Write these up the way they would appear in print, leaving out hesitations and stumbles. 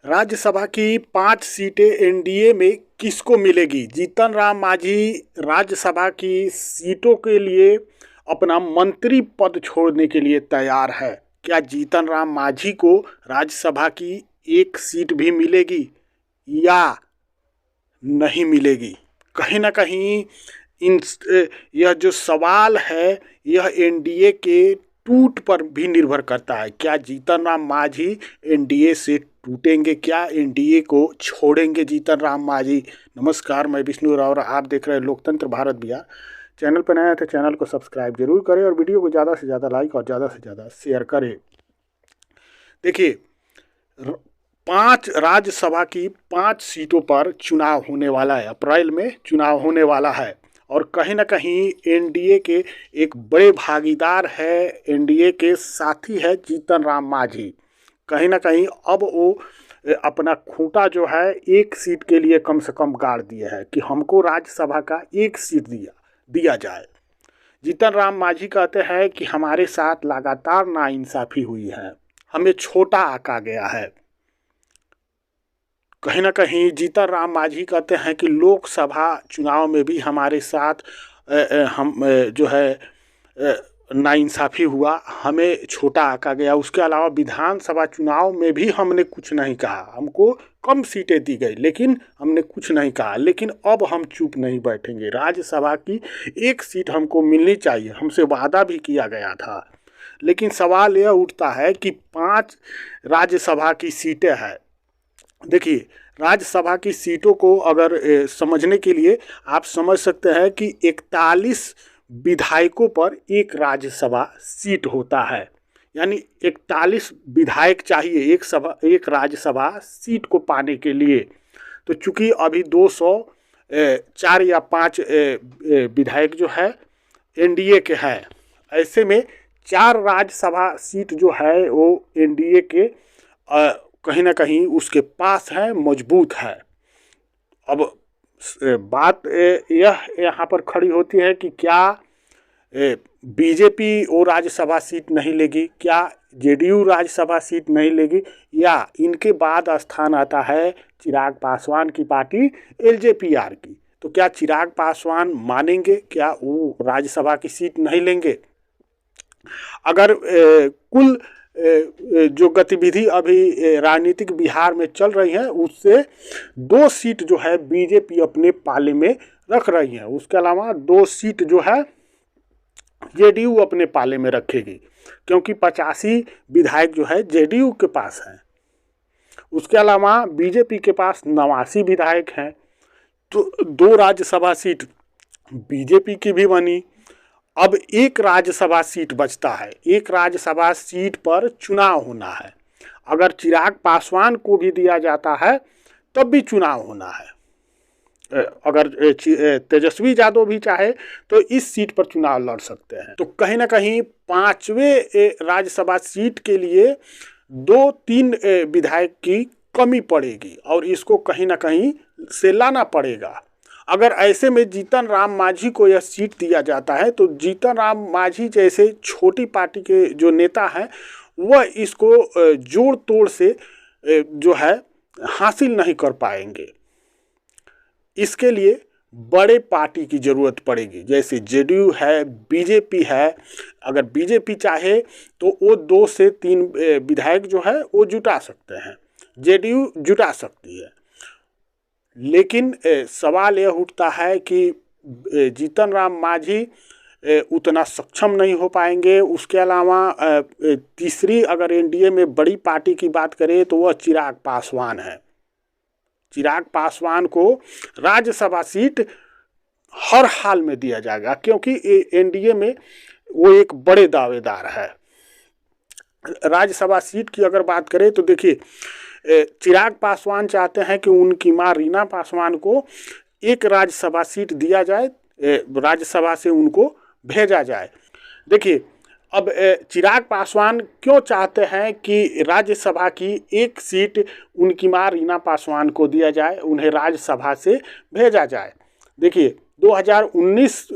राज्यसभा की 5 सीटें एनडीए में किसको मिलेगी? जीतन राम मांझी राज्यसभा की सीटों के लिए अपना मंत्री पद छोड़ने के लिए तैयार है। क्या जीतन राम मांझी को राज्यसभा की एक सीट भी मिलेगी या नहीं मिलेगी? कहीं ना कहीं इन यह जो सवाल है यह एनडीए के टूट पर भी निर्भर करता है। क्या जीतन राम मांझी एनडीए से टूटेंगे? क्या एनडीए को छोड़ेंगे जीतन राम मांझी? नमस्कार, मैं विष्णु राव और आप देख रहे हैं लोकतंत्र भारत बिहार। चैनल पर नया है तो चैनल को सब्सक्राइब जरूर करें और वीडियो को ज़्यादा से ज़्यादा लाइक और ज़्यादा से ज़्यादा शेयर करें। देखिए, 5 राज्यसभा की 5 सीटों पर चुनाव होने वाला है। अप्रैल में चुनाव होने वाला है और कहीं ना कहीं एनडीए के एक बड़े भागीदार है, एनडीए के साथी है जीतन राम मांझी। कहीं ना कहीं अब वो अपना खूंटा जो है एक सीट के लिए कम से कम गाड़ दिया है कि हमको राज्यसभा का एक सीट दिया जाए। जीतन राम मांझी कहते हैं कि हमारे साथ लगातार नाइंसाफ़ी हुई है, हमें छोटा आका गया है। कहीं ना कहीं जीतन राम मांझी कहते हैं कि लोकसभा चुनाव में भी हमारे साथ हम जो है नाइंसाफ़ी हुआ, हमें छोटा आका गया। उसके अलावा विधानसभा चुनाव में भी हमने कुछ नहीं कहा, हमको कम सीटें दी गई लेकिन हमने कुछ नहीं कहा। लेकिन अब हम चुप नहीं बैठेंगे, राज्यसभा की एक सीट हमको मिलनी चाहिए, हमसे वादा भी किया गया था। लेकिन सवाल यह उठता है कि 5 राज्यसभा की सीटें हैं। देखिए, राज्यसभा की सीटों को अगर समझने के लिए आप समझ सकते हैं कि 41 विधायकों पर एक राज्यसभा सीट होता है, यानी 41 विधायक चाहिए एक राज्यसभा सीट को पाने के लिए। तो चूंकि अभी 204 या 5 विधायक जो है एनडीए के हैं, ऐसे में 4 राज्यसभा सीट जो है वो एनडीए के कहीं ना कहीं उसके पास है, मजबूत है। अब बात यह यहाँ पर खड़ी होती है कि क्या बीजेपी वो राज्यसभा सीट नहीं लेगी, क्या जेडीयू राज्यसभा सीट नहीं लेगी, या इनके बाद स्थान आता है चिराग पासवान की पार्टी एलजेपीआर की। तो क्या चिराग पासवान मानेंगे? क्या वो राज्यसभा की सीट नहीं लेंगे? अगर कुल जो गतिविधि अभी राजनीतिक बिहार में चल रही है उससे 2 सीट जो है बीजेपी अपने पाले में रख रही है। उसके अलावा 2 सीट जो है जेडीयू अपने पाले में रखेगी, क्योंकि 85 विधायक जो है जेडीयू के पास हैं। उसके अलावा बीजेपी के पास 89 विधायक हैं। तो 2 राज्यसभा सीट बीजेपी की भी बनी। अब एक राज्यसभा सीट बचता है, एक राज्यसभा सीट पर चुनाव होना है। अगर चिराग पासवान को भी दिया जाता है तब भी चुनाव होना है। अगर तेजस्वी यादव भी चाहे तो इस सीट पर चुनाव लड़ सकते हैं। तो कहीं ना कहीं 5वें राज्यसभा सीट के लिए 2-3 विधायक की कमी पड़ेगी और इसको कहीं ना कहीं से लाना पड़ेगा। अगर ऐसे में जीतन राम मांझी को यह सीट दिया जाता है तो जीतन राम मांझी जैसे छोटी पार्टी के जो नेता हैं वह इसको जोड़ तोड़ से जो है हासिल नहीं कर पाएंगे। इसके लिए बड़े पार्टी की ज़रूरत पड़ेगी, जैसे जेडीयू है, बीजेपी है। अगर बीजेपी चाहे तो वो 2 से 3 विधायक जो है वो जुटा सकते हैं, जेडीयू जुटा सकती है। लेकिन सवाल यह उठता है कि जीतन राम मांझी उतना सक्षम नहीं हो पाएंगे। उसके अलावा तीसरी अगर एनडीए में बड़ी पार्टी की बात करें तो वह चिराग पासवान है। चिराग पासवान को राज्यसभा सीट हर हाल में दिया जाएगा, क्योंकि एनडीए में वो एक बड़े दावेदार है। राज्यसभा सीट की अगर बात करें तो देखिए, चिराग पासवान चाहते हैं कि उनकी मां रीना पासवान को एक राज्यसभा सीट दिया जाए, राज्यसभा से उनको भेजा जाए। देखिए, अब चिराग पासवान क्यों चाहते हैं कि राज्यसभा की एक सीट उनकी मां रीना पासवान को दिया जाए, उन्हें राज्यसभा से भेजा जाए? देखिए, 2019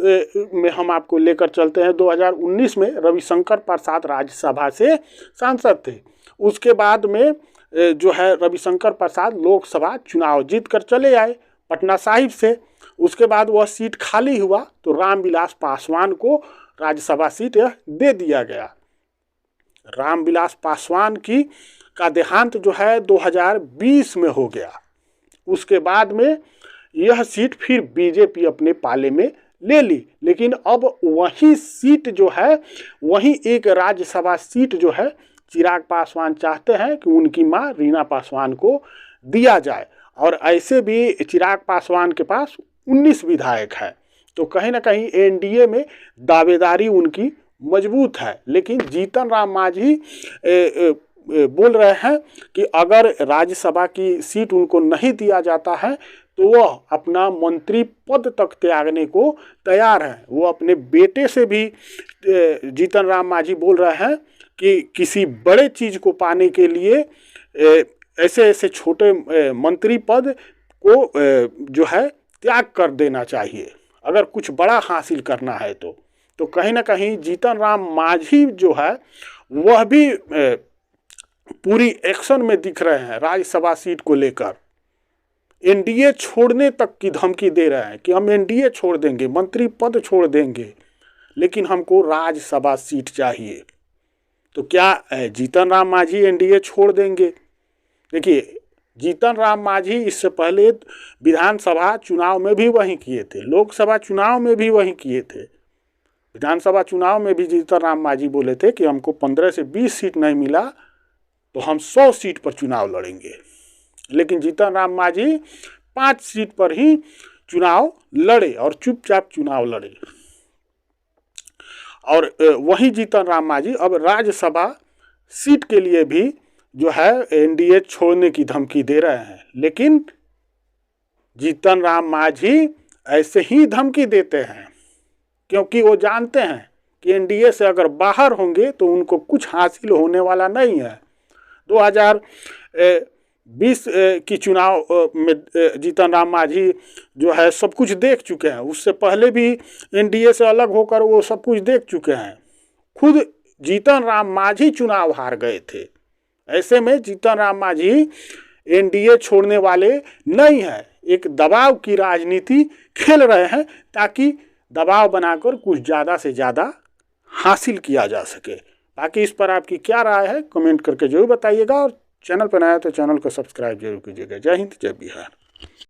में हम आपको लेकर चलते हैं। 2019 में रविशंकर प्रसाद राज्यसभा से सांसद थे। उसके बाद में जो है रविशंकर प्रसाद लोकसभा चुनाव जीत कर चले आए पटना साहिब से। उसके बाद वह सीट खाली हुआ तो रामविलास पासवान को राज्यसभा सीट दे दिया गया। रामविलास पासवान का देहांत जो है 2020 में हो गया। उसके बाद में यह सीट फिर बीजेपी अपने पाले में ले ली, लेकिन अब वही सीट जो है, वही एक राज्यसभा सीट जो है चिराग पासवान चाहते हैं कि उनकी मां रीना पासवान को दिया जाए। और ऐसे भी चिराग पासवान के पास 19 विधायक है, तो कहीं ना कहीं एनडीए में दावेदारी उनकी मजबूत है। लेकिन जीतन राम मांझी बोल रहे हैं कि अगर राज्यसभा की सीट उनको नहीं दिया जाता है तो वह अपना मंत्री पद तक त्यागने को तैयार है। वो अपने बेटे से भी, जीतन राम मांझी बोल रहे हैं कि किसी बड़े चीज़ को पाने के लिए ऐसे ऐसे छोटे मंत्री पद को जो है त्याग कर देना चाहिए अगर कुछ बड़ा हासिल करना है तो कहीं ना कहीं जीतन राम मांझी जो है वह भी पूरी एक्शन में दिख रहे हैं राज्यसभा सीट को लेकर। एनडीए छोड़ने तक की धमकी दे रहे हैं कि हम एनडीए छोड़ देंगे, मंत्री पद छोड़ देंगे, लेकिन हमको राज्यसभा सीट चाहिए। तो क्या जीतन राम मांझी एनडीए छोड़ देंगे? देखिए, जीतन राम मांझी इससे पहले विधानसभा चुनाव में भी वही किए थे, लोकसभा चुनाव में भी वही किए थे। विधानसभा चुनाव में भी जीतन राम मांझी बोले थे कि हमको 15 से 20 सीट नहीं मिला तो हम 100 सीट पर चुनाव लड़ेंगे। लेकिन जीतन राम मांझी 5 सीट पर ही चुनाव लड़े और चुपचाप चुनाव लड़े। और वही जीतन राम मांझी अब राज्यसभा सीट के लिए भी जो है एनडीए छोड़ने की धमकी दे रहे हैं। लेकिन जीतन राम मांझी ऐसे ही धमकी देते हैं क्योंकि वो जानते हैं कि एनडीए से अगर बाहर होंगे तो उनको कुछ हासिल होने वाला नहीं है। 2020 की चुनाव में जीतन राम मांझी जो है सब कुछ देख चुके हैं। उससे पहले भी एनडीए से अलग होकर वो सब कुछ देख चुके हैं। खुद जीतन राम मांझी चुनाव हार गए थे। ऐसे में जीतन राम मांझी एनडीए छोड़ने वाले नहीं है, एक दबाव की राजनीति खेल रहे हैं ताकि दबाव बनाकर कुछ ज़्यादा से ज़्यादा हासिल किया जा सके। बाकी इस पर आपकी क्या राय है कमेंट करके जरूर बताइएगा, और चैनल पर नया है तो चैनल को सब्सक्राइब जरूर कीजिएगा। जय हिंद, जय बिहार।